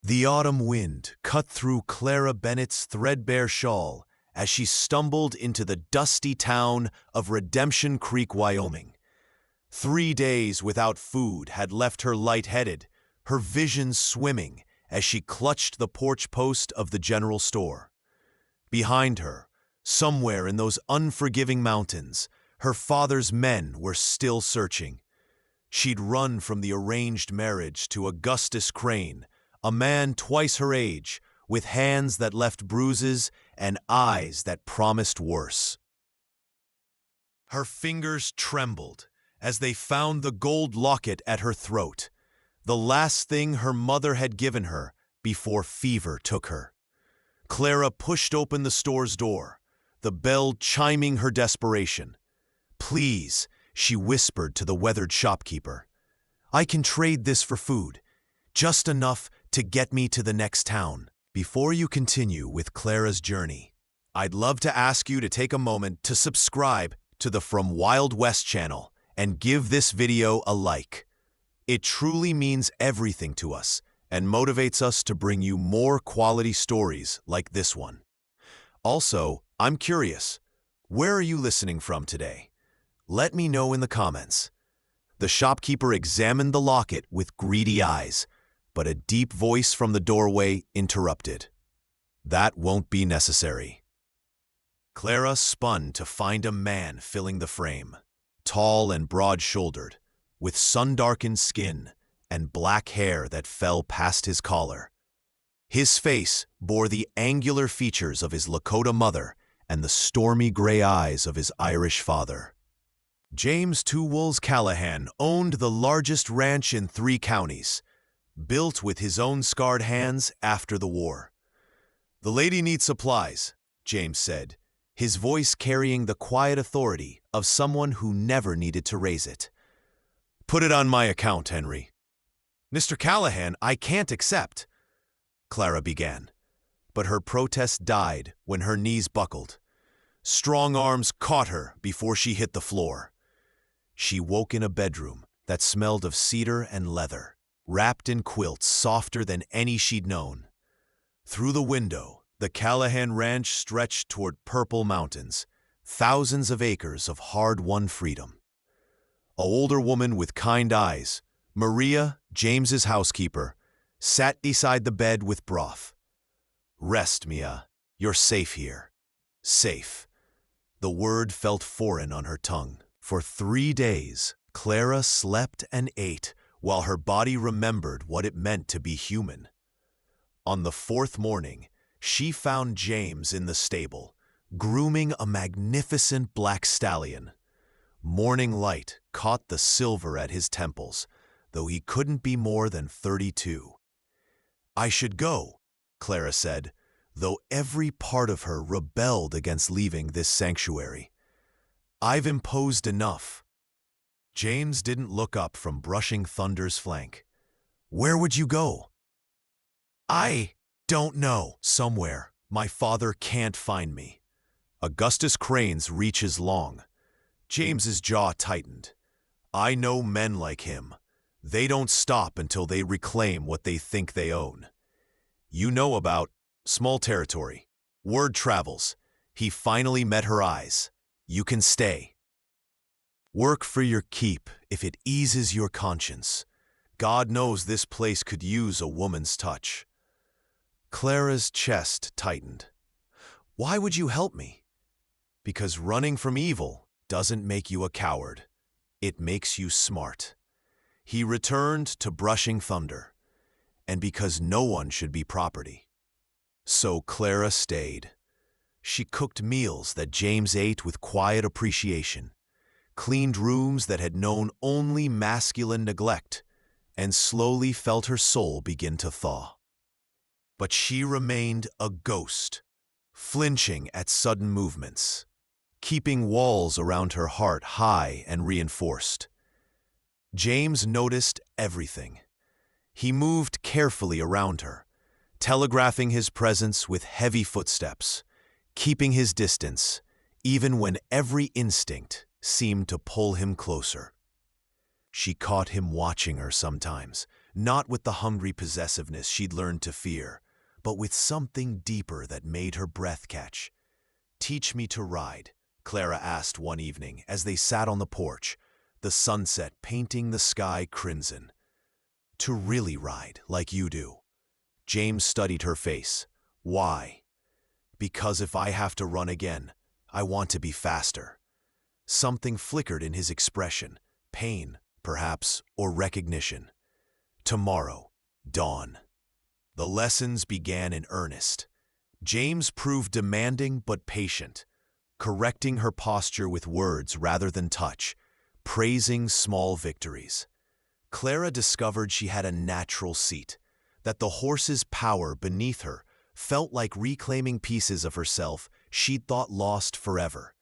The autumn wind cut through Clara Bennett's threadbare shawl as she stumbled into the dusty town of Redemption Creek, Wyoming. 3 days without food had left her lightheaded, her vision swimming as she clutched the porch post of the general store. Behind her, somewhere in those unforgiving mountains, her father's men were still searching. She'd run from the arranged marriage to Augustus Crane, a man twice her age, with hands that left bruises and eyes that promised worse. Her fingers trembled as they found the gold locket at her throat, the last thing her mother had given her before fever took her. Clara pushed open the store's door, the bell chiming her desperation. "Please," she whispered to the weathered shopkeeper. "I can trade this for food, just enough to get me to the next town." Before you continue with Clara's journey, I'd love to ask you to take a moment to subscribe to the From Wild West channel and give this video a like. It truly means everything to us and motivates us to bring you more quality stories like this one. Also, I'm curious, where are you listening from today? Let me know in the comments. The shopkeeper examined the locket with greedy eyes, but a deep voice from the doorway interrupted. "That won't be necessary." Clara spun to find a man filling the frame, tall and broad-shouldered, with sun-darkened skin and black hair that fell past his collar. His face bore the angular features of his Lakota mother and the stormy gray eyes of his Irish father. James Two Wolves Callahan owned the largest ranch in 3 counties, built with his own scarred hands after the war. "The lady needs supplies," James said, his voice carrying the quiet authority of someone who never needed to raise it. "Put it on my account, Henry." "Mr. Callahan, I can't accept," Clara began, but her protest died when her knees buckled. Strong arms caught her before she hit the floor. She woke in a bedroom that smelled of cedar and leather, wrapped in quilts softer than any she'd known. Through the window, the Callahan Ranch stretched toward purple mountains, thousands of acres of hard-won freedom. An older woman with kind eyes, Maria, James's housekeeper, sat beside the bed with broth. "Rest, Mia. You're safe here." Safe. The word felt foreign on her tongue. For 3 days, Clara slept and ate while her body remembered what it meant to be human. On the 4th morning, she found James in the stable, grooming a magnificent black stallion. Morning light caught the silver at his temples, though he couldn't be more than 32. "I should go," Clara said, though every part of her rebelled against leaving this sanctuary. "I've imposed enough." James didn't look up from brushing Thunder's flank. "Where would you go?" "I don't know. Somewhere. My father can't find me." Augustus Crane's reach is long. James's jaw tightened. "I know men like him. They don't stop until they reclaim what they think they own. You know about small territory. Word travels. He finally met her eyes. You can stay. Work for your keep if it eases your conscience. God knows this place could use a woman's touch." Clara's chest tightened. "Why would you help me?" "Because running from evil doesn't make you a coward. It makes you smart." He returned to brushing Thunder. "And because no one should be property." So Clara stayed. She cooked meals that James ate with quiet appreciation, cleaned rooms that had known only masculine neglect, and slowly felt her soul begin to thaw. But she remained a ghost, flinching at sudden movements, keeping walls around her heart high and reinforced. James noticed everything. He moved carefully around her, telegraphing his presence with heavy footsteps, keeping his distance, even when every instinct seemed to pull him closer. She caught him watching her sometimes, not with the hungry possessiveness she'd learned to fear, but with something deeper that made her breath catch. "Teach me to ride," Clara asked one evening as they sat on the porch, the sunset painting the sky crimson. "To really ride, like you do." James studied her face. "Why?" "Because if I have to run again, I want to be faster." Something flickered in his expression, pain, perhaps, or recognition. Tomorrow, dawn. The lessons began in earnest. James proved demanding but patient, correcting her posture with words rather than touch, praising small victories. Clara discovered she had a natural seat, that the horse's power beneath her felt like reclaiming pieces of herself she'd thought lost forever.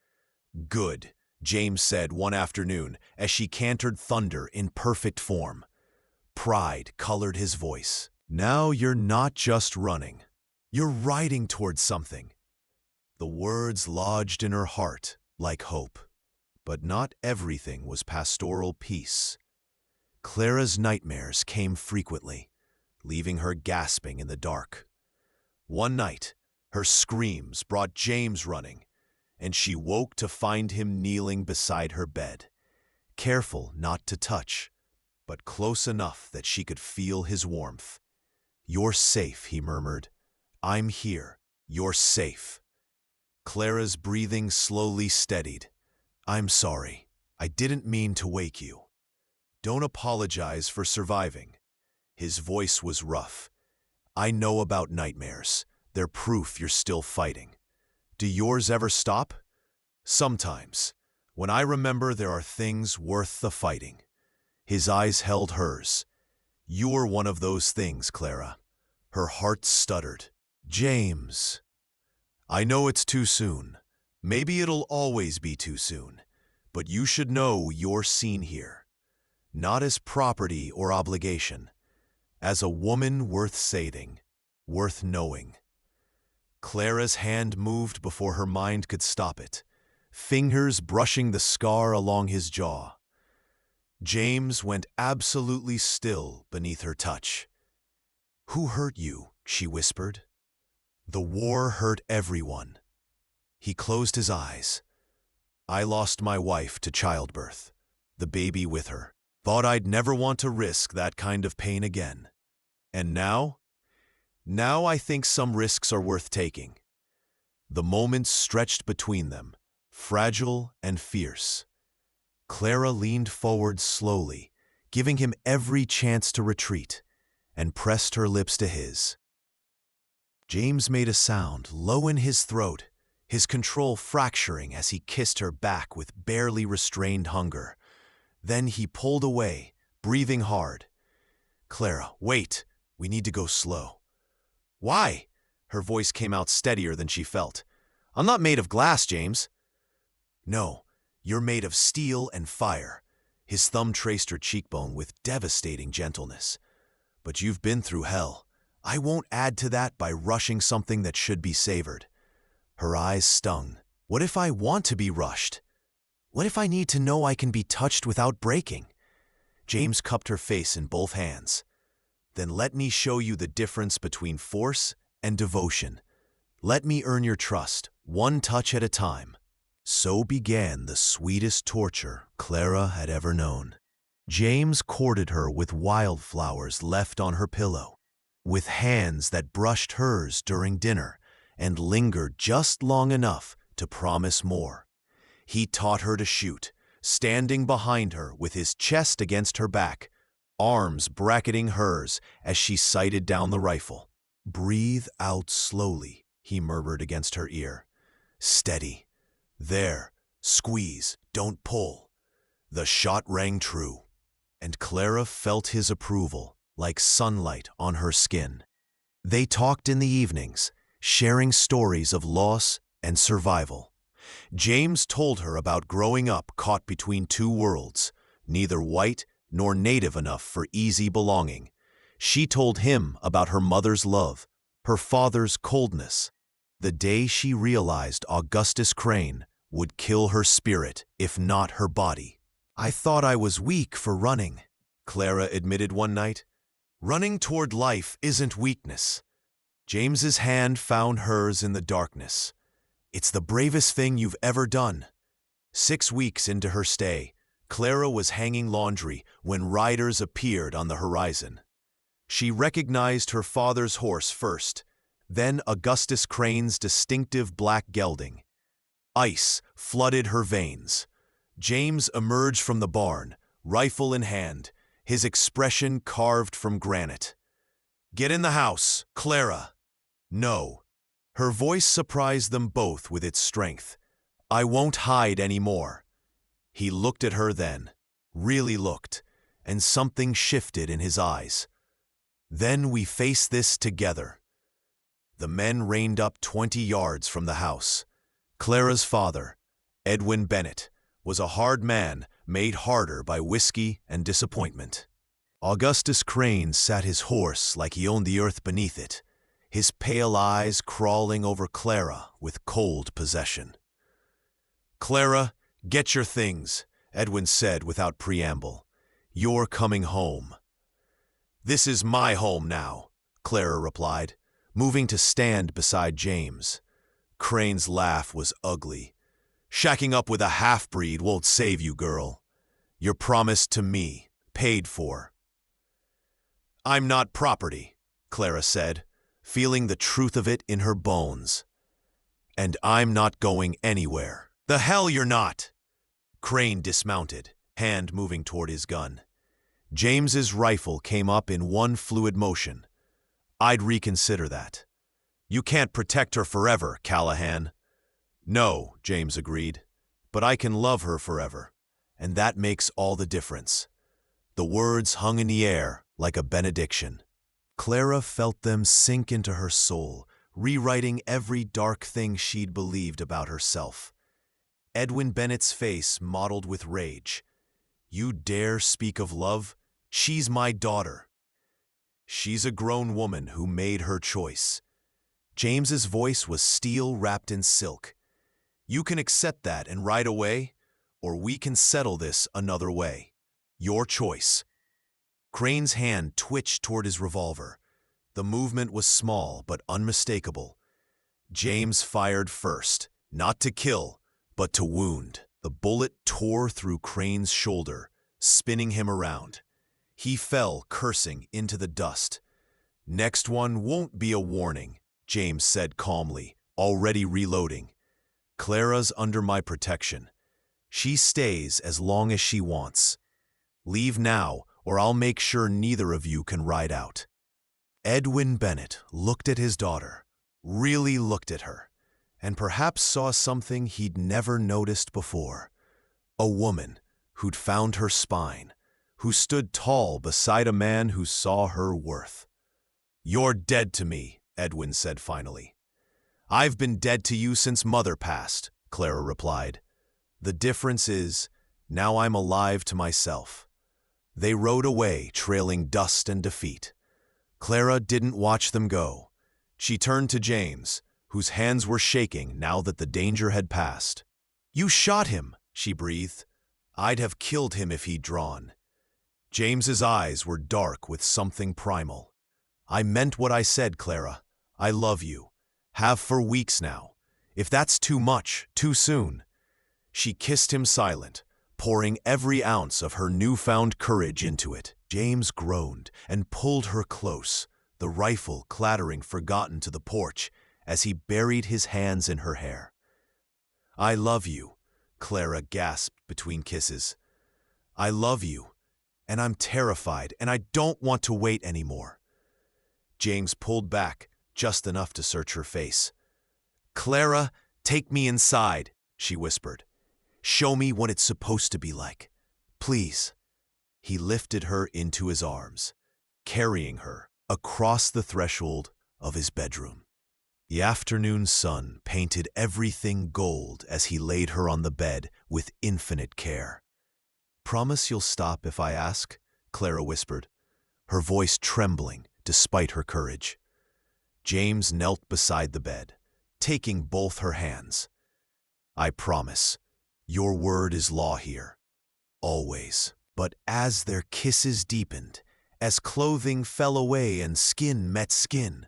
"Good," James said one afternoon as she cantered thunder in perfect form. Pride colored his voice. "Now you're not just running. You're riding towards something." The words lodged in her heart like hope. But not everything was pastoral peace. Clara's nightmares came frequently, leaving her gasping in the dark. One night, her screams brought James running, and she woke to find him kneeling beside her bed, careful not to touch, but close enough that she could feel his warmth. "You're safe," he murmured. "I'm here. You're safe." Clara's breathing slowly steadied. "I'm sorry. I didn't mean to wake you." "Don't apologize for surviving." His voice was rough. "I know about nightmares. They're proof you're still fighting. Do yours ever stop?" "Sometimes. When I remember there are things worth the fighting." His eyes held hers. "You're one of those things, Clara." Her heart stuttered. "James." "I know it's too soon. Maybe it'll always be too soon. But you should know you're seen here. Not as property or obligation. As a woman worth saving, worth knowing." Clara's hand moved before her mind could stop it, fingers brushing the scar along his jaw. James went absolutely still beneath her touch. "Who hurt you?" she whispered. "The war hurt everyone." He closed his eyes. "I lost my wife to childbirth, the baby with her. Thought I'd never want to risk that kind of pain again. And now? Now I think some risks are worth taking." The moments stretched between them, fragile and fierce. Clara leaned forward slowly, giving him every chance to retreat, and pressed her lips to his. James made a sound low in his throat, his control fracturing as he kissed her back with barely restrained hunger. Then he pulled away, breathing hard. "Clara, wait. We need to go slow." "Why?" Her voice came out steadier than she felt. "I'm not made of glass, James." "No, you're made of steel and fire." His thumb traced her cheekbone with devastating gentleness. "But you've been through hell. I won't add to that by rushing something that should be savored." Her eyes stung. "What if I want to be rushed? What if I need to know I can be touched without breaking?" James cupped her face in both hands. "Then let me show you the difference between force and devotion. Let me earn your trust, one touch at a time." So began the sweetest torture Clara had ever known. James courted her with wildflowers left on her pillow, with hands that brushed hers during dinner and lingered just long enough to promise more. He taught her to shoot, standing behind her with his chest against her back, arms bracketing hers as she sighted down the rifle. "Breathe out slowly," he murmured against her ear. "Steady. There. Squeeze. Don't pull." The shot rang true, and Clara felt his approval like sunlight on her skin. They talked in the evenings, sharing stories of loss and survival. James told her about growing up caught between two worlds, neither white nor native enough for easy belonging. She told him about her mother's love, her father's coldness. The day she realized Augustus Crane would kill her spirit, if not her body. "I thought I was weak for running," Clara admitted one night. Running toward life isn't weakness. James's hand found hers in the darkness. It's the bravest thing you've ever done. 6 weeks into her stay, Clara was hanging laundry when riders appeared on the horizon. She recognized her father's horse first, then Augustus Crane's distinctive black gelding. Ice flooded her veins. James emerged from the barn, rifle in hand, his expression carved from granite. "Get in the house, Clara." "No." Her voice surprised them both with its strength. "I won't hide anymore." He looked at her then, really looked, and something shifted in his eyes. "Then we face this together." The men reined up 20 yards from the house. Clara's father, Edwin Bennett, was a hard man made harder by whiskey and disappointment. Augustus Crane sat his horse like he owned the earth beneath it, his pale eyes crawling over Clara with cold possession. "Clara, get your things," Edwin said without preamble. "You're coming home." "This is my home now," Clara replied, moving to stand beside James. Crane's laugh was ugly. "Shacking up with a half-breed won't save you, girl. You're promised to me, paid for." "I'm not property," Clara said, feeling the truth of it in her bones. "And I'm not going anywhere." "The hell you're not!" Crane dismounted, hand moving toward his gun. James's rifle came up in one fluid motion. "I'd reconsider that." "You can't protect her forever, Callahan." "No," James agreed, "but I can love her forever, and that makes all the difference." The words hung in the air like a benediction. Clara felt them sink into her soul, rewriting every dark thing she'd believed about herself. Edwin Bennett's face mottled with rage. "You dare speak of love? She's my daughter." "She's a grown woman who made her choice." James's voice was steel wrapped in silk. "You can accept that and ride away, or we can settle this another way. Your choice." Crane's hand twitched toward his revolver. The movement was small but unmistakable. James fired first, not to kill, but to wound. The bullet tore through Crane's shoulder, spinning him around. He fell, cursing, into the dust. "Next one won't be a warning," James said calmly, already reloading. "Clara's under my protection. She stays as long as she wants. Leave now, or I'll make sure neither of you can ride out." Edwin Bennett looked at his daughter, really looked at her, and perhaps saw something he'd never noticed before. A woman who'd found her spine, who stood tall beside a man who saw her worth. "You're dead to me," Edwin said finally. "I've been dead to you since Mother passed," Clara replied. "The difference is, now I'm alive to myself." They rode away, trailing dust and defeat. Clara didn't watch them go. She turned to James, whose hands were shaking now that the danger had passed. "You shot him," she breathed. "I'd have killed him if he'd drawn." James's eyes were dark with something primal. "I meant what I said, Clara. I love you. Have for weeks now. If that's too much, too soon." She kissed him silent, pouring every ounce of her newfound courage into it. James groaned and pulled her close, the rifle clattering forgotten to the porch as he buried his hands in her hair. "I love you," Clara gasped between kisses. "I love you, and I'm terrified, and I don't want to wait anymore." James pulled back, just enough to search her face. "Clara, take me inside," she whispered. "Show me what it's supposed to be like. Please." He lifted her into his arms, carrying her across the threshold of his bedroom. The afternoon sun painted everything gold as he laid her on the bed with infinite care. "Promise you'll stop if I ask?" Clara whispered, her voice trembling despite her courage. James knelt beside the bed, taking both her hands. "I promise. Your word is law here. Always." But as their kisses deepened, As clothing fell away and skin met skin,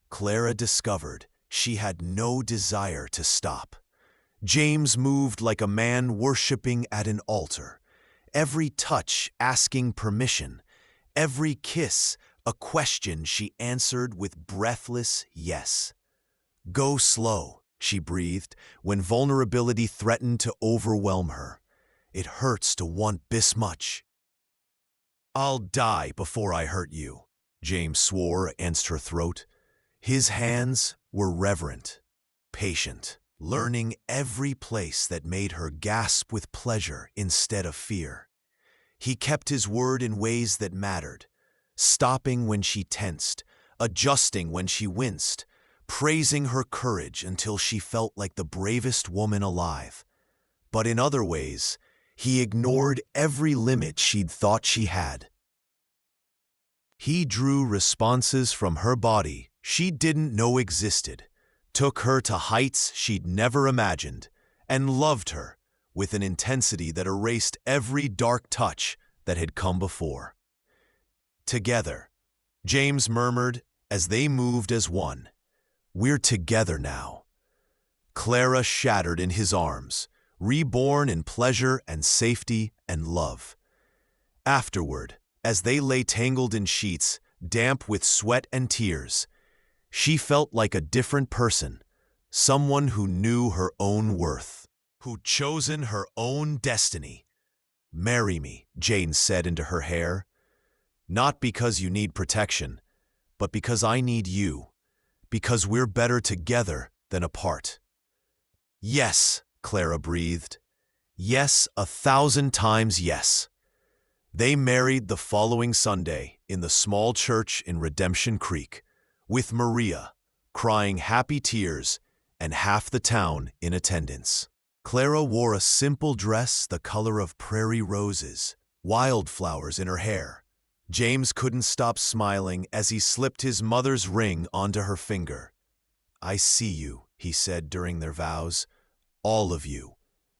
Clara discovered she had no desire to stop. James moved like a man worshipping at an altar, every touch asking permission, every kiss a question she answered with breathless yes. "Go slow," she breathed when vulnerability threatened to overwhelm her. "It hurts to want this much." "I'll die before I hurt you," James swore against her throat. His hands were reverent, patient, learning every place that made her gasp with pleasure instead of fear. He kept his word in ways that mattered, stopping when she tensed, adjusting when she winced, praising her courage until she felt like the bravest woman alive. But in other ways, he ignored every limit she'd thought she had. He drew responses from her body she didn't know existed, took her to heights she'd never imagined, and loved her with an intensity that erased every dark touch that had come before. "Together," James murmured as they moved as one. "We're together now." Clara shattered in his arms, reborn in pleasure and safety and love. Afterward, as they lay tangled in sheets, damp with sweat and tears, she felt like a different person, someone who knew her own worth, who'd chosen her own destiny. "Marry me," Jane said into her hair. "Not because you need protection, but because I need you, because we're better together than apart." "Yes," Clara breathed. "Yes, 1,000 times yes." They married the following Sunday in the small church in Redemption Creek, with Maria crying happy tears and half the town in attendance. Clara wore a simple dress the color of prairie roses, wildflowers in her hair. James couldn't stop smiling as he slipped his mother's ring onto her finger. "I see you," he said during their vows, "all of you,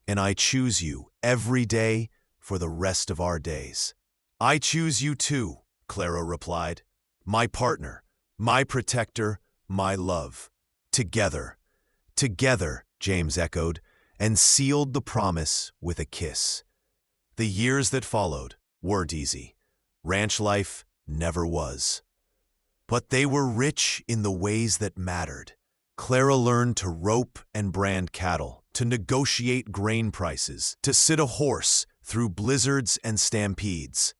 and I choose you every day for the rest of our days." "I choose you too," Clara replied. "My partner, my protector, my love. Together." "Together," James echoed, and sealed the promise with a kiss. The years that followed weren't easy. Ranch life never was. But they were rich in the ways that mattered. Clara learned to rope and brand cattle, to negotiate grain prices, to sit a horse through blizzards and stampedes.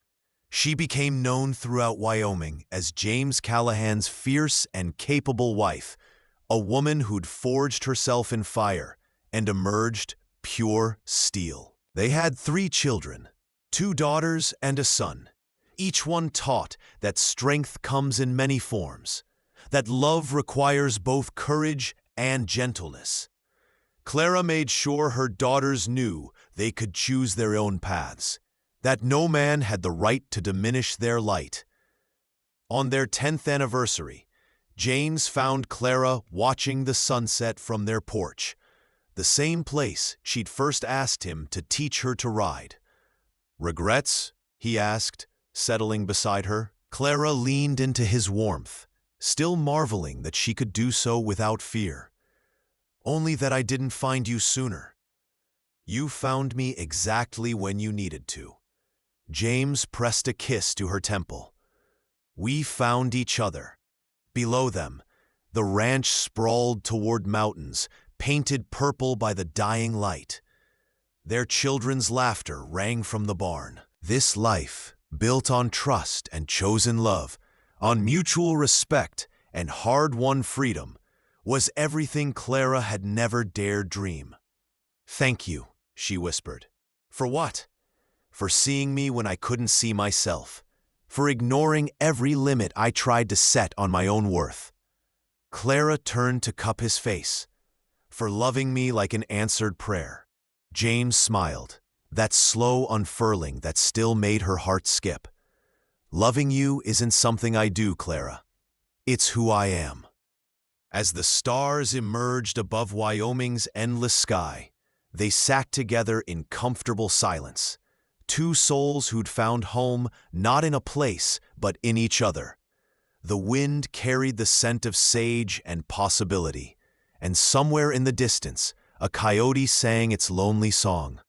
She became known throughout Wyoming as James Callahan's fierce and capable wife, a woman who'd forged herself in fire and emerged pure steel. They had 3 children, 2 daughters and a son. Each one taught that strength comes in many forms, that love requires both courage and gentleness. Clara made sure her daughters knew they could choose their own paths, that no man had the right to diminish their light. On their 10th anniversary, James found Clara watching the sunset from their porch, the same place she'd first asked him to teach her to ride. "Regrets?" he asked, settling beside her. Clara leaned into his warmth, still marveling that she could do so without fear. "Only that I didn't find you sooner. You found me exactly when you needed to." James pressed a kiss to her temple. "We found each other." Below them, the ranch sprawled toward mountains, painted purple by the dying light. Their children's laughter rang from the barn. This life, built on trust and chosen love, on mutual respect and hard-won freedom, was everything Clara had never dared dream. "Thank you," she whispered. "For what?" "For seeing me when I couldn't see myself, for ignoring every limit I tried to set on my own worth." Clara turned to cup his face. "For loving me like an answered prayer." James smiled, that slow unfurling that still made her heart skip. "Loving you isn't something I do, Clara. It's who I am." As the stars emerged above Wyoming's endless sky, they sat together in comfortable silence. Two souls who'd found home not in a place, but in each other. The wind carried the scent of sage and possibility, and somewhere in the distance, a coyote sang its lonely song.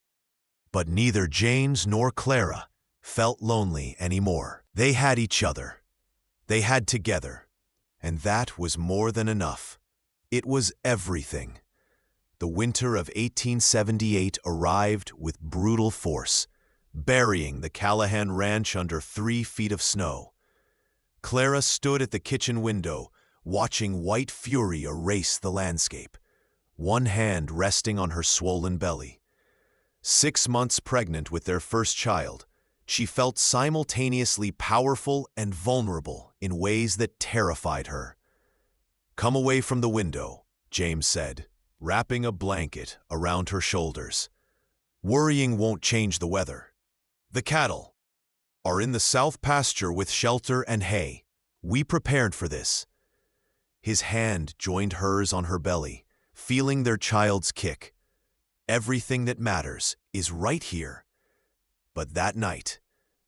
But neither James nor Clara felt lonely anymore. They had each other. They had together. And that was more than enough. It was everything. The winter of 1878 arrived with brutal force, burying the Callahan Ranch under 3 feet of snow. Clara stood at the kitchen window, watching white fury erase the landscape, one hand resting on her swollen belly. 6 months pregnant with their first child, she felt simultaneously powerful and vulnerable in ways that terrified her. "Come away from the window," James said, wrapping a blanket around her shoulders. "Worrying won't change the weather. The cattle are in the south pasture with shelter and hay. We prepared for this." His hand joined hers on her belly, feeling their child's kick. Everything that matters is right here. But that night,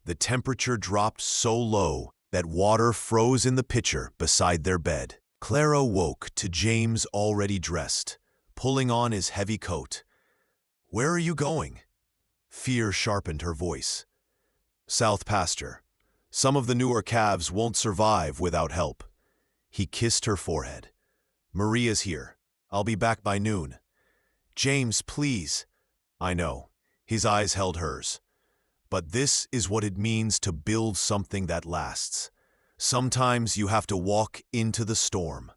the temperature dropped so low that water froze in the pitcher beside their bed. Clara woke to James already dressed, pulling on his heavy coat. "Where are you going?" Fear sharpened her voice. "South pasture. Some of the newer calves won't survive without help." He kissed her forehead. "Maria's here. I'll be back by noon." "James, please." "I know." His eyes held hers. "But this is what it means to build something that lasts. Sometimes you have to walk into the storm."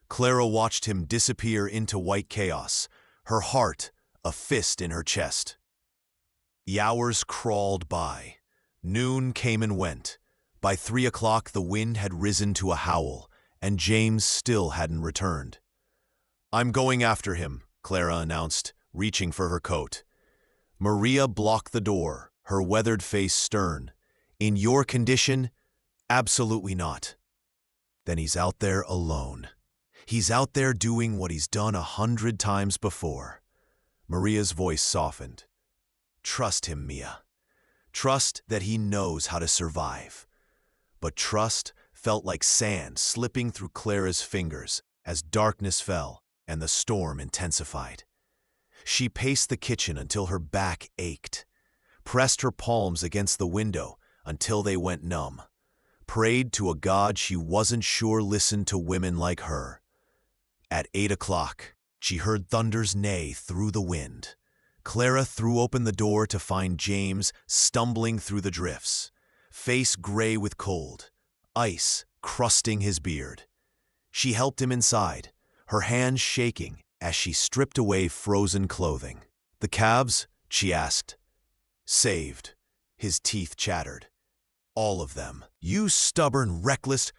Clara watched him disappear into white chaos, her heart a fist in her chest. The hours crawled by. Noon came and went. By 3 o'clock, the wind had risen to a howl, and James still hadn't returned. "I'm going after him," Clara announced, reaching for her coat. Maria blocked the door, her weathered face stern. "In your condition? Absolutely not." "Then he's out there alone. He's out there doing what he's done 100 times before." Maria's voice softened. "Trust him, Mia. Trust that he knows how to survive." But trust felt like sand slipping through Clara's fingers as darkness fell and the storm intensified. She paced the kitchen until her back ached, pressed her palms against the window until they went numb, prayed to a God she wasn't sure listened to women like her. At 8 o'clock, she heard thunder's neigh through the wind. Clara threw open the door to find James stumbling through the drifts, face gray with cold, ice crusting his beard. She helped him inside, her hands shaking as she stripped away frozen clothing. "The calves?" she asked. "Saved." His teeth chattered. "All of them." "You stubborn, reckless—"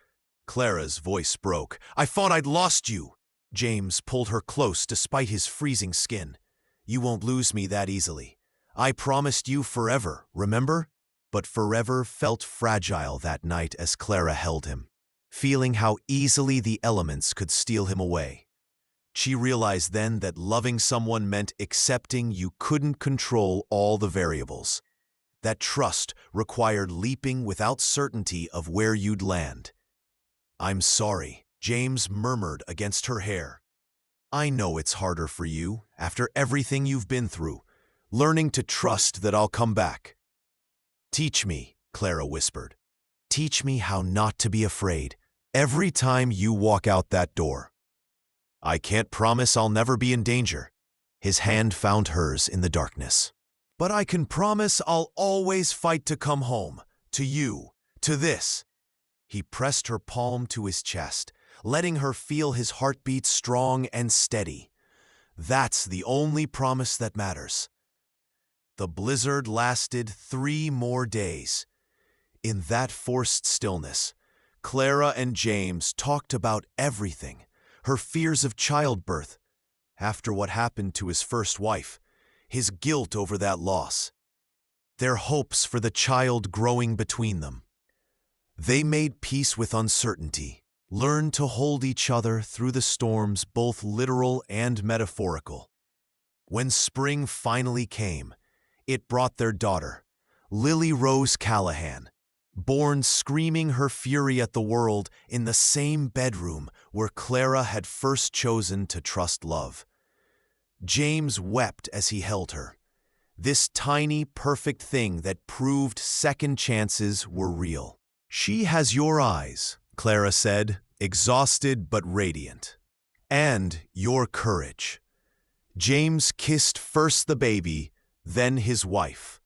Clara's voice broke. "I thought I'd lost you." James pulled her close despite his freezing skin. "You won't lose me that easily. I promised you forever, remember?" But forever felt fragile that night as Clara held him, feeling how easily the elements could steal him away. She realized then that loving someone meant accepting you couldn't control all the variables. That trust required leaping without certainty of where you'd land. "I'm sorry," James murmured against her hair. "I know it's harder for you, after everything you've been through, learning to trust that I'll come back." "Teach me," Clara whispered. "Teach me how not to be afraid every time you walk out that door." "I can't promise I'll never be in danger." His hand found hers in the darkness. "But I can promise I'll always fight to come home, to you, to this." He pressed her palm to his chest, letting her feel his heartbeat strong and steady. "That's the only promise that matters." The blizzard lasted 3 more days. In that forced stillness, Clara and James talked about everything, her fears of childbirth, after what happened to his first wife, his guilt over that loss, their hopes for the child growing between them. They made peace with uncertainty, learned to hold each other through the storms, both literal and metaphorical. When spring finally came, it brought their daughter, Lily Rose Callahan, born screaming her fury at the world in the same bedroom where Clara had first chosen to trust love. James wept as he held her. This tiny, perfect thing that proved second chances were real. "She has your eyes," Clara said, exhausted but radiant. "And your courage." James kissed first the baby, then his wife.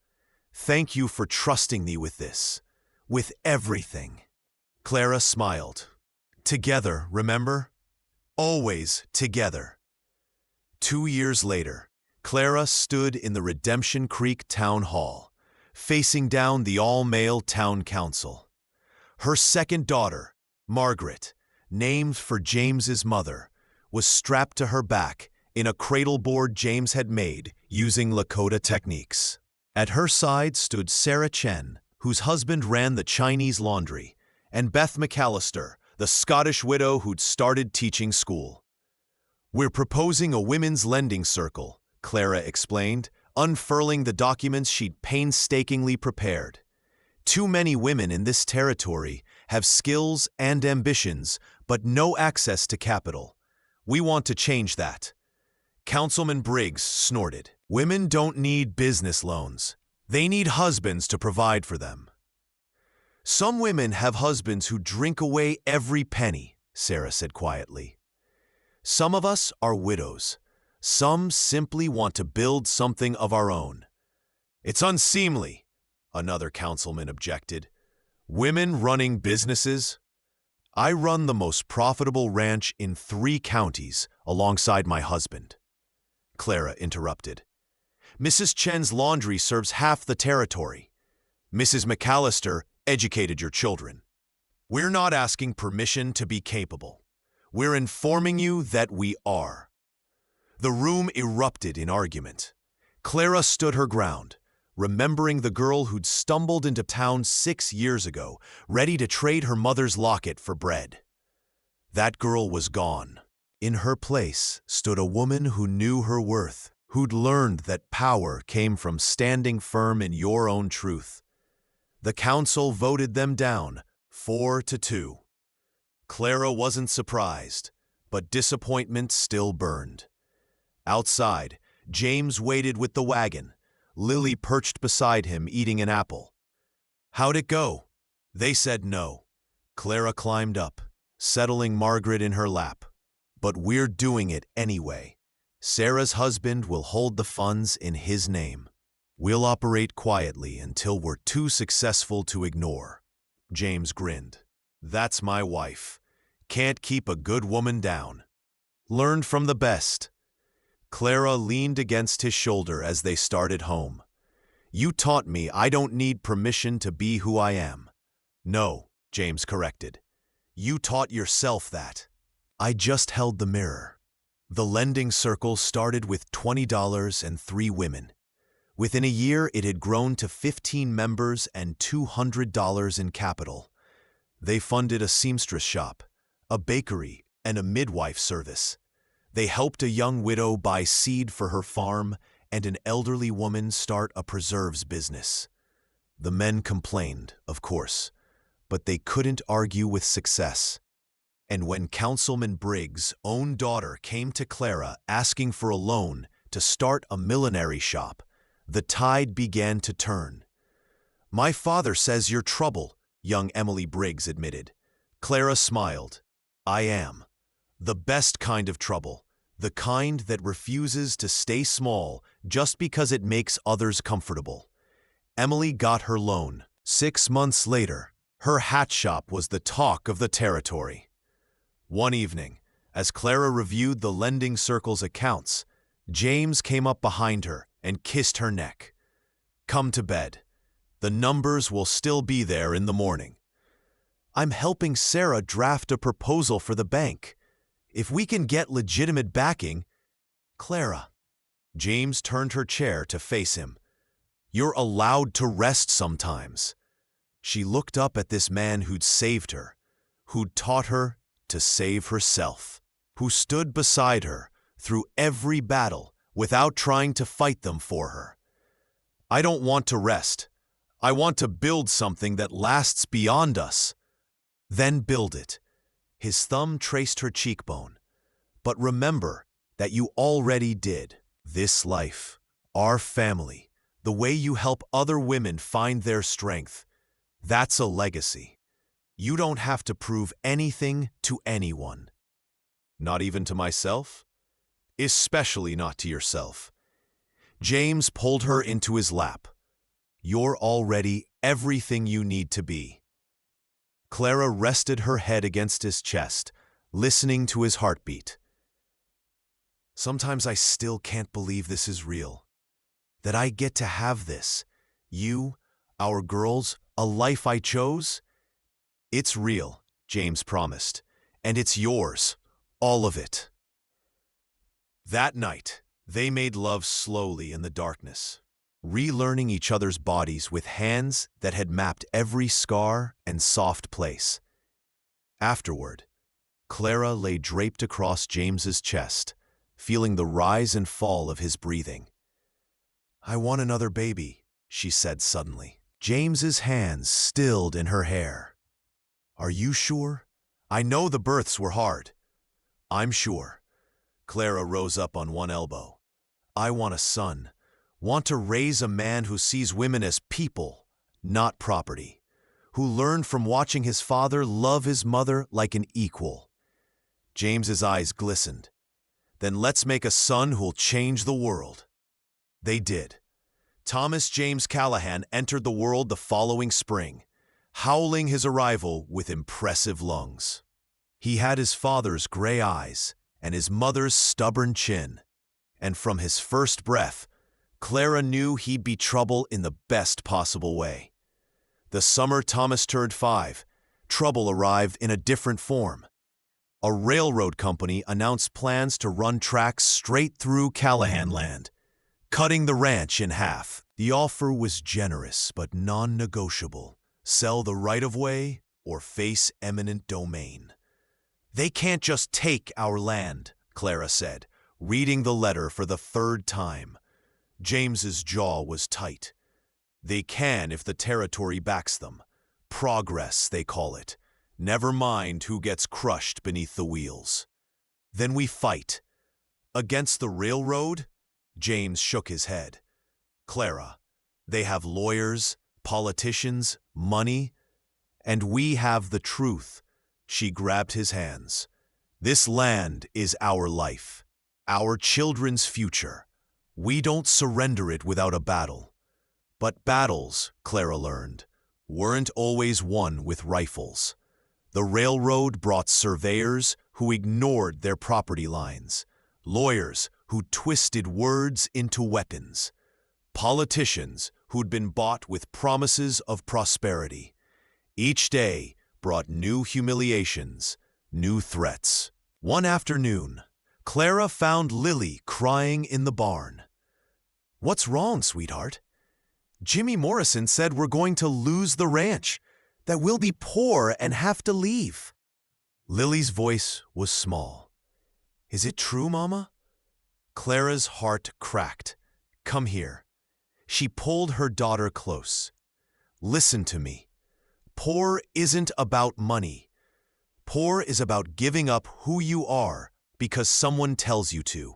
"Thank you for trusting me with this. With everything." Clara smiled. "Together, remember? Always together." 2 years later, Clara stood in the Redemption Creek Town Hall, facing down the all-male town council. Her second daughter, Margaret, named for James's mother, was strapped to her back in a cradleboard James had made using Lakota techniques. At her side stood Sarah Chen, whose husband ran the Chinese laundry, and Beth McAllister, the Scottish widow who'd started teaching school. "We're proposing a women's lending circle," Clara explained, unfurling the documents she'd painstakingly prepared. "Too many women in this territory have skills and ambitions, but no access to capital. We want to change that." Councilman Briggs snorted. "Women don't need business loans. They need husbands to provide for them." "Some women have husbands who drink away every penny," Sarah said quietly. "Some of us are widows. Some simply want to build something of our own." "It's unseemly," another councilman objected. "Women running businesses? I run the most profitable ranch in 3 counties alongside my husband." Clara interrupted. "Mrs. Chen's laundry serves half the territory. Mrs. McAllister educated your children. We're not asking permission to be capable. We're informing you that we are." The room erupted in argument. Clara stood her ground, remembering the girl who'd stumbled into town 6 years ago, ready to trade her mother's locket for bread. That girl was gone. In her place stood a woman who knew her worth, who'd learned that power came from standing firm in your own truth. The council voted them down, 4-2. Clara wasn't surprised, but disappointment still burned. Outside, James waited with the wagon, Lily perched beside him eating an apple. "How'd it go?" They said no. Clara climbed up, settling Margaret in her lap. "But we're doing it anyway. Sarah's husband will hold the funds in his name. We'll operate quietly until we're too successful to ignore." James grinned. "That's my wife. Can't keep a good woman down. Learned from the best." Clara leaned against his shoulder as they started home. "You taught me I don't need permission to be who I am." "No," James corrected. "You taught yourself that." "I just held the mirror." The lending circle started with $20 and 3 women. Within a year, it had grown to 15 members and $200 in capital. They funded a seamstress shop, a bakery, and a midwife service. They helped a young widow buy seed for her farm and an elderly woman start a preserves business. The men complained, of course, but they couldn't argue with success. And when Councilman Briggs' own daughter came to Clara asking for a loan to start a millinery shop, the tide began to turn. "My father says you're trouble," young Emily Briggs admitted. Clara smiled. "I am. The best kind of trouble, the kind that refuses to stay small just because it makes others comfortable." Emily got her loan. 6 months later, her hat shop was the talk of the territory. One evening, as Clara reviewed the lending circle's accounts, James came up behind her and kissed her neck. "Come to bed. The numbers will still be there in the morning." "I'm helping Sarah draft a proposal for the bank. If we can get legitimate backing—" "Clara." James turned her chair to face him. "You're allowed to rest sometimes." She looked up at this man who'd saved her, who'd taught her to save herself, who stood beside her through every battle without trying to fight them for her. "I don't want to rest. I want to build something that lasts beyond us. Then build it. His thumb traced her cheekbone. But remember that you already did. This life, our family, the way you help other women find their strength, that's a legacy. You don't have to prove anything to anyone. Not even to myself? Especially not to yourself. James pulled her into his lap. You're already everything you need to be. Clara rested her head against his chest, listening to his heartbeat. Sometimes I still can't believe this is real. That I get to have this. You, our girls, a life I chose? It's real, James promised. And it's yours. All of it. That night, they made love slowly in the darkness, relearning each other's bodies with hands that had mapped every scar and soft place. Afterward, Clara lay draped across James's chest, feeling the rise and fall of his breathing. I want another baby, she said suddenly. James's hands stilled in her hair. Are you sure? I know the births were hard. I'm sure. Clara rose up on one elbow. I want a son. Want to raise a man who sees women as people, not property. Who learned from watching his father love his mother like an equal. James's eyes glistened. Then let's make a son who'll change the world. They did. Thomas James Callahan entered the world the following spring, howling his arrival with impressive lungs. He had his father's gray eyes and his mother's stubborn chin. And from his first breath, Clara knew he'd be trouble in the best possible way. The summer Thomas turned 5, trouble arrived in a different form. A railroad company announced plans to run tracks straight through Callahan land, cutting the ranch in half. The offer was generous but non-negotiable. Sell the right-of-way or face eminent domain. They can't just take our land, Clara said, reading the letter for the 3rd time. James's jaw was tight. They can if the territory backs them. Progress, they call it. Never mind who gets crushed beneath the wheels. Then we fight. Against the railroad? James shook his head. Clara, they have lawyers, politicians, money, and we have the truth. She grabbed his hands. This land is our life, our children's future. We don't surrender it without a battle. But battles, Clara learned, weren't always won with rifles. The railroad brought surveyors who ignored their property lines, lawyers who twisted words into weapons, politicians who'd been bought with promises of prosperity. Each day brought new humiliations, new threats. One afternoon, Clara found Lily crying in the barn. What's wrong, sweetheart? Jimmy Morrison said we're going to lose the ranch, that we'll be poor and have to leave. Lily's voice was small. Is it true, Mama? Clara's heart cracked. Come here. She pulled her daughter close. Listen to me. Poor isn't about money. Poor is about giving up who you are because someone tells you to.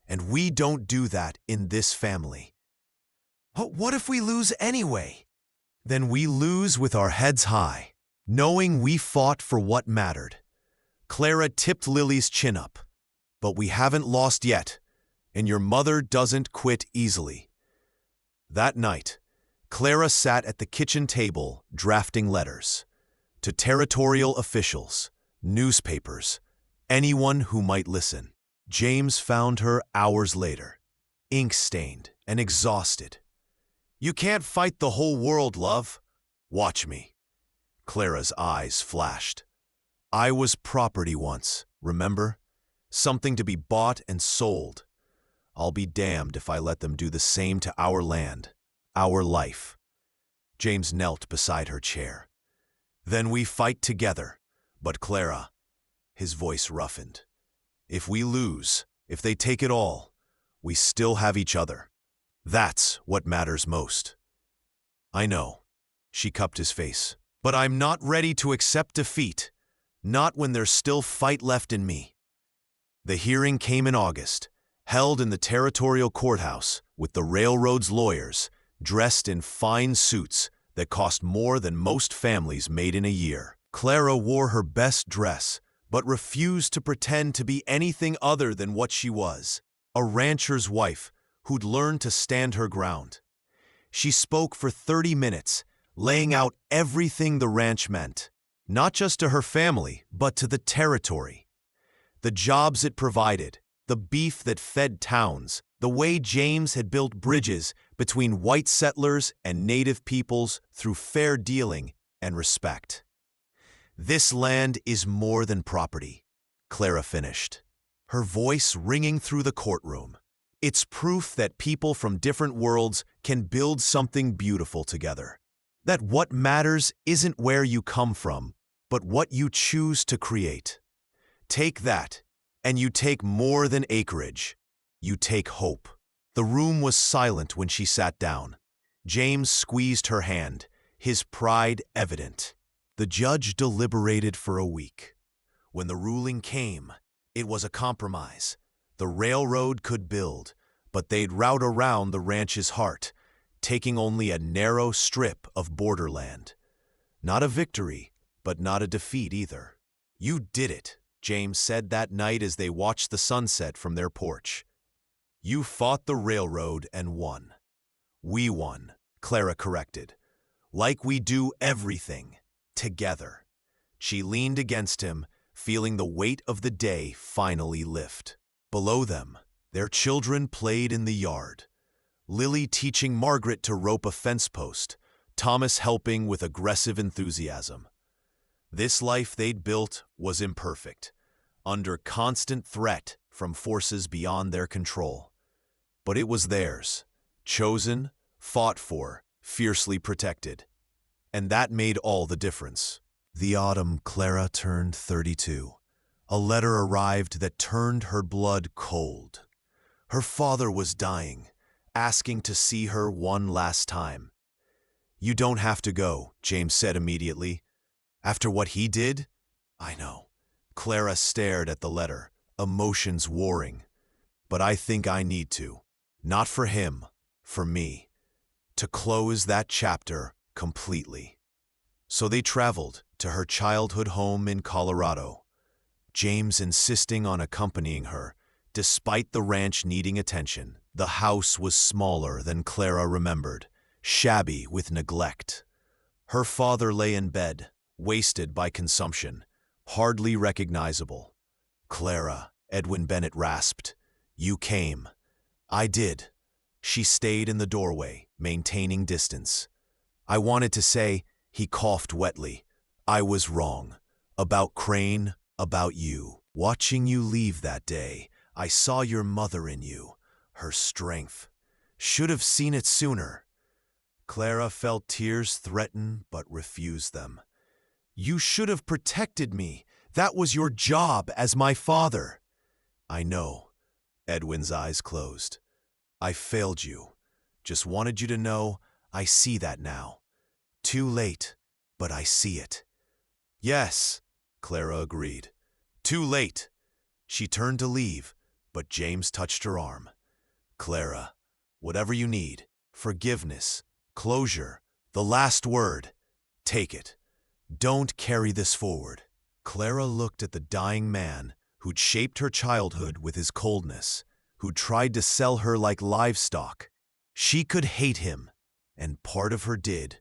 And we don't do that in this family. But what if we lose anyway? Then we lose with our heads high, knowing we fought for what mattered. Clara tipped Lily's chin up. But we haven't lost yet, and your mother doesn't quit easily. That night, Clara sat at the kitchen table drafting letters to territorial officials, newspapers, anyone who might listen. James found her hours later, ink-stained and exhausted. You can't fight the whole world, love. Watch me. Clara's eyes flashed. I was property once, remember? Something to be bought and sold. I'll be damned if I let them do the same to our land, our life. James knelt beside her chair. Then we fight together. But Clara, his voice roughened. If we lose, if they take it all, we still have each other. That's what matters most. I know. She cupped his face. But I'm not ready to accept defeat. Not when there's still fight left in me. The hearing came in August, held in the territorial courthouse with the railroad's lawyers, dressed in fine suits that cost more than most families made in a year. Clara wore her best dress, but refused to pretend to be anything other than what she was, a rancher's wife who'd learned to stand her ground. She spoke for 30 minutes, laying out everything the ranch meant, not just to her family, but to the territory. The jobs it provided, the beef that fed towns, the way James had built bridges between white settlers and native peoples through fair dealing and respect. This land is more than property, Clara finished, her voice ringing through the courtroom. It's proof that people from different worlds can build something beautiful together. That what matters isn't where you come from, but what you choose to create. Take that, and you take more than acreage. You take hope. The room was silent when she sat down. James squeezed her hand, his pride evident. The judge deliberated for a week. When the ruling came, it was a compromise. The railroad could build, but they'd route around the ranch's heart, taking only a narrow strip of borderland. Not a victory, but not a defeat either. You did it, James said that night as they watched the sunset from their porch. You fought the railroad and won. We won, Clara corrected. Like we do everything, together. She leaned against him, feeling the weight of the day finally lift. Below them, their children played in the yard. Lily teaching Margaret to rope a fence post, Thomas helping with aggressive enthusiasm. This life they'd built was imperfect, under constant threat from forces beyond their control. But it was theirs, chosen, fought for, fiercely protected. And that made all the difference. The autumn Clara turned 32. A letter arrived that turned her blood cold. Her father was dying, asking to see her one last time. You don't have to go, James said immediately. After what he did? I know. Clara stared at the letter, emotions warring. But I think I need to. Not for him, for me. To close that chapter completely. So they traveled to her childhood home in Colorado, James insisting on accompanying her, despite the ranch needing attention. The house was smaller than Clara remembered, shabby with neglect. Her father lay in bed, wasted by consumption, hardly recognizable. Clara, Edwin Bennett rasped. You came. I did. She stayed in the doorway, maintaining distance. I wanted to say, he coughed wetly, I was wrong. About Crane, about you. Watching you leave that day, I saw your mother in you, her strength. Should have seen it sooner. Clara felt tears threaten but refused them. You should have protected me. That was your job as my father. I know. Edwin's eyes closed. I failed you. Just wanted you to know I see that now. Too late, but I see it. Yes, Clara agreed. Too late. She turned to leave, but James touched her arm. Clara, whatever you need, forgiveness, closure, the last word, take it. Don't carry this forward. Clara looked at the dying man who'd shaped her childhood with his coldness, who tried to sell her like livestock. She could hate him, and part of her did.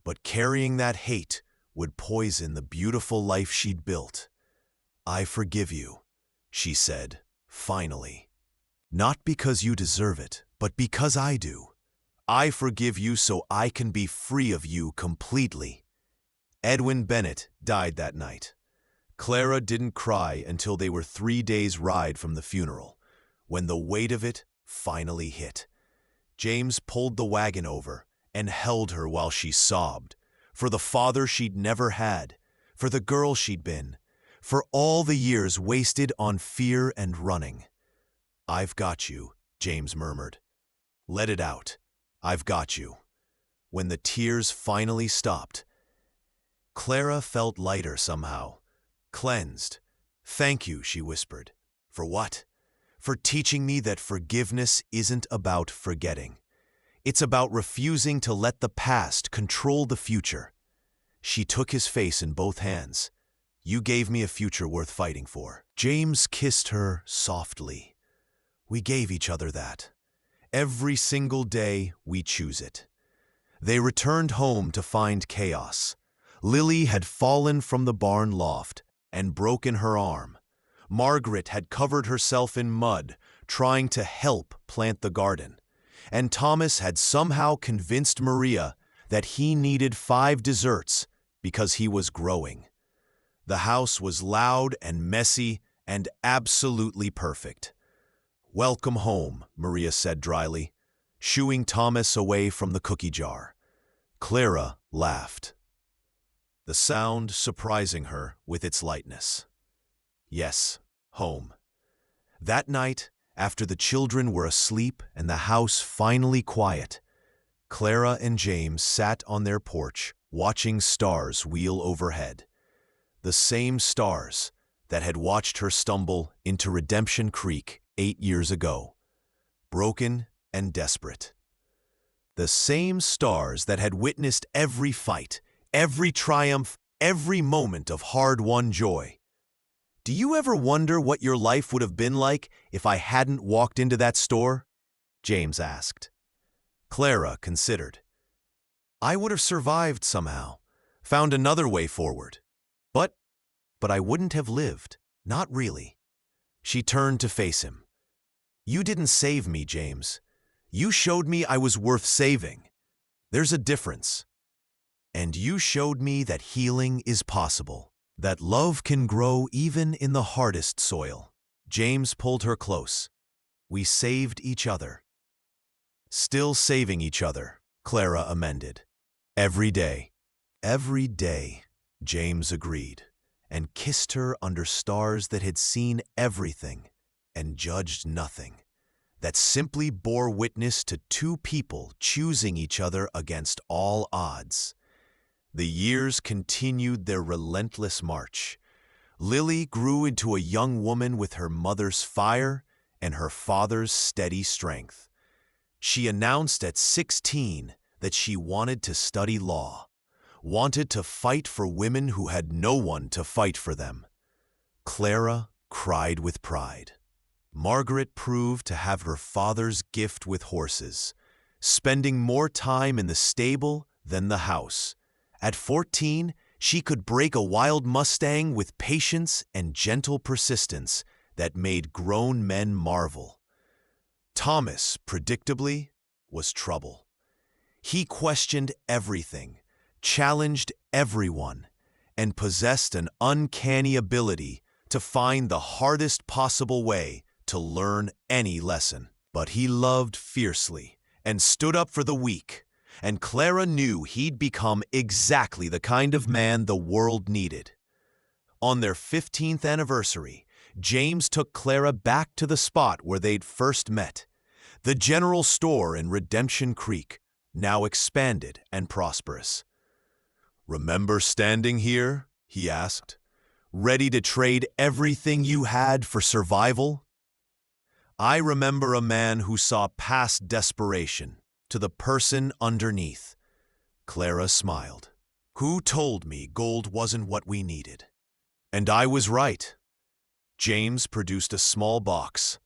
But carrying that hate would poison the beautiful life she'd built. I forgive you, she said, finally. Not because you deserve it, but because I do. I forgive you so I can be free of you completely. Edwin Bennett died that night. Clara didn't cry until they were 3 days' ride from the funeral, when the weight of it finally hit. James pulled the wagon over and held her while she sobbed, for the father she'd never had, for the girl she'd been, for all the years wasted on fear and running. I've got you, James murmured. Let it out. I've got you. when the tears finally stopped. Clara felt lighter somehow, cleansed. "Thank you," she whispered. "For what?" "For teaching me that forgiveness isn't about forgetting. It's about refusing to let the past control the future." She took his face in both hands. "You gave me a future worth fighting for." James kissed her softly. "We gave each other that. Every single day we choose it." They returned home to find chaos. Lily had fallen from the barn loft and broken her arm. Margaret had covered herself in mud, trying to help plant the garden. And Thomas had somehow convinced Maria that he needed 5 desserts because he was growing. The house was loud and messy and absolutely perfect. "Welcome home," Maria said dryly, shooing Thomas away from the cookie jar. Clara laughed, the sound surprising her with its lightness. Yes, home. That night, after the children were asleep and the house finally quiet, Clara and James sat on their porch watching stars wheel overhead. The same stars that had watched her stumble into Redemption Creek 8 years ago, broken and desperate. The same stars that had witnessed every fight, every triumph, every moment of hard-won joy. "Do you ever wonder what your life would have been like if I hadn't walked into that store?" James asked. Clara considered. "I would have survived somehow, found another way forward. But I wouldn't have lived, not really." She turned to face him. "You didn't save me, James. You showed me I was worth saving. There's a difference. And you showed me that healing is possible, that love can grow even in the hardest soil." James pulled her close. "We saved each other." "Still saving each other," Clara amended. "Every day." "Every day," James agreed, and kissed her under stars that had seen everything and judged nothing, that simply bore witness to 2 people choosing each other against all odds. The years continued their relentless march. Lily grew into a young woman with her mother's fire and her father's steady strength. She announced at 16 that she wanted to study law, wanted to fight for women who had no one to fight for them. Clara cried with pride. Margaret proved to have her father's gift with horses, spending more time in the stable than the house. At 14, she could break a wild Mustang with patience and gentle persistence that made grown men marvel. Thomas, predictably, was trouble. He questioned everything, challenged everyone, and possessed an uncanny ability to find the hardest possible way to learn any lesson. But he loved fiercely and stood up for the weak, and Clara knew he'd become exactly the kind of man the world needed. On their 15th anniversary, James took Clara back to the spot where they'd first met, the general store in Redemption Creek, now expanded and prosperous. "Remember standing here?" he asked, "ready to trade everything you had for survival?" "I remember a man who saw past desperation to the person underneath." Clara smiled. "Who told me gold wasn't what we needed? And I was right." James produced a small box.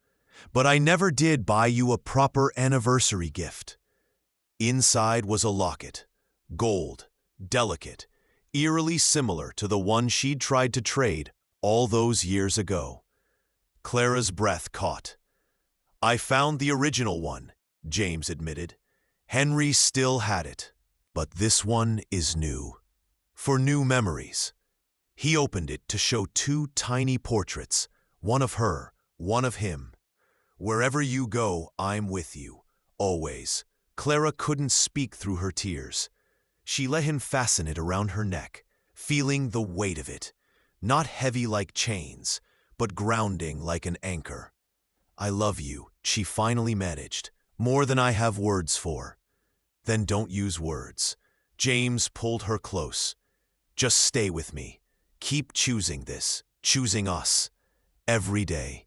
"But I never did buy you a proper anniversary gift." Inside was a locket, gold, delicate, eerily similar to the one she'd tried to trade all those years ago. Clara's breath caught. "I found the original one," James admitted. "Henry still had it, but this one is new. For new memories." He opened it to show 2 tiny portraits, one of her, one of him. "Wherever you go, I'm with you, always." Clara couldn't speak through her tears. She let him fasten it around her neck, feeling the weight of it, not heavy like chains, but grounding like an anchor. "I love you," she finally managed, "more than I have words for." Then don't use words. James pulled her close. Just stay with me. Keep choosing this, choosing us, every day.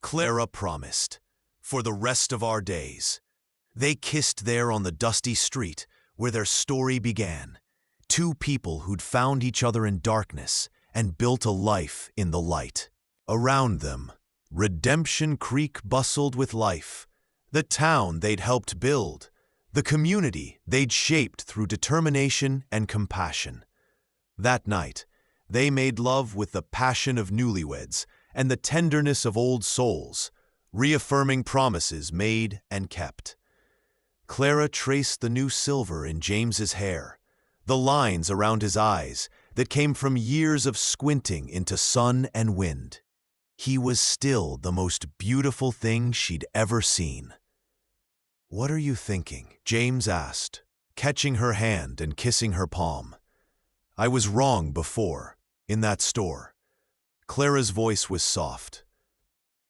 Clara promised. For the rest of our days. They kissed there on the dusty street where their story began. Two people who'd found each other in darkness and built a life in the light. Around them, Redemption Creek bustled with life. The town they'd helped build, the community they'd shaped through determination and compassion. That night, they made love with the passion of newlyweds and the tenderness of old souls, reaffirming promises made and kept. Clara traced the new silver in James's hair, the lines around his eyes that came from years of squinting into sun and wind. He was still the most beautiful thing she'd ever seen. "What are you thinking?" James asked, catching her hand and kissing her palm. "I was wrong before, in that store." Clara's voice was soft.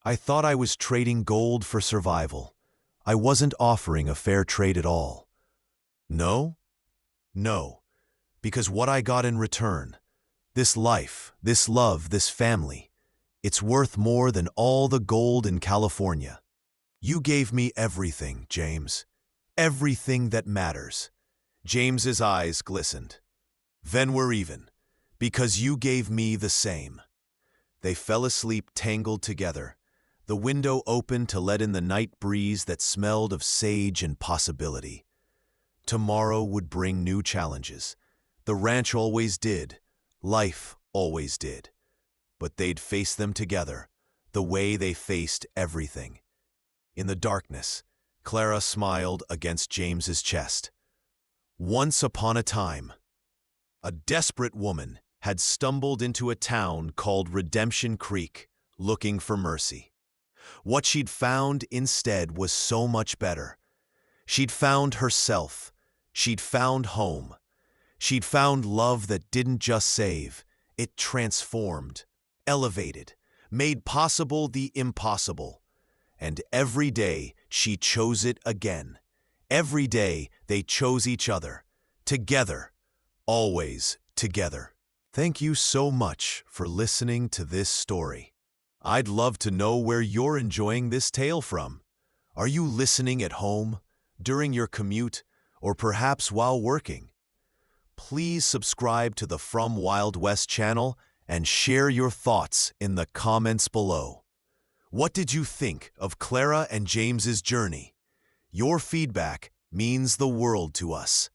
"I thought I was trading gold for survival. I wasn't offering a fair trade at all." "No? No. Because what I got in return, this life, this love, this family, it's worth more than all the gold in California. You gave me everything, James. Everything that matters." James's eyes glistened. "Then we're even, because you gave me the same." They fell asleep tangled together, the window open to let in the night breeze that smelled of sage and possibility. Tomorrow would bring new challenges. The ranch always did. Life always did. But they'd face them together, the way they faced everything. In the darkness, Clara smiled against James's chest. Once upon a time, a desperate woman had stumbled into a town called Redemption Creek, looking for mercy. What she'd found instead was so much better. She'd found herself. She'd found home. She'd found love that didn't just save, it transformed, elevated, made possible the impossible. And every day she chose it again. Every day they chose each other, together, always together. Thank you so much for listening to this story. I'd love to know where you're enjoying this tale from. Are you listening at home, during your commute, or perhaps while working? Please subscribe to the From Wild West channel and share your thoughts in the comments below. What did you think of Clara and James's journey? Your feedback means the world to us.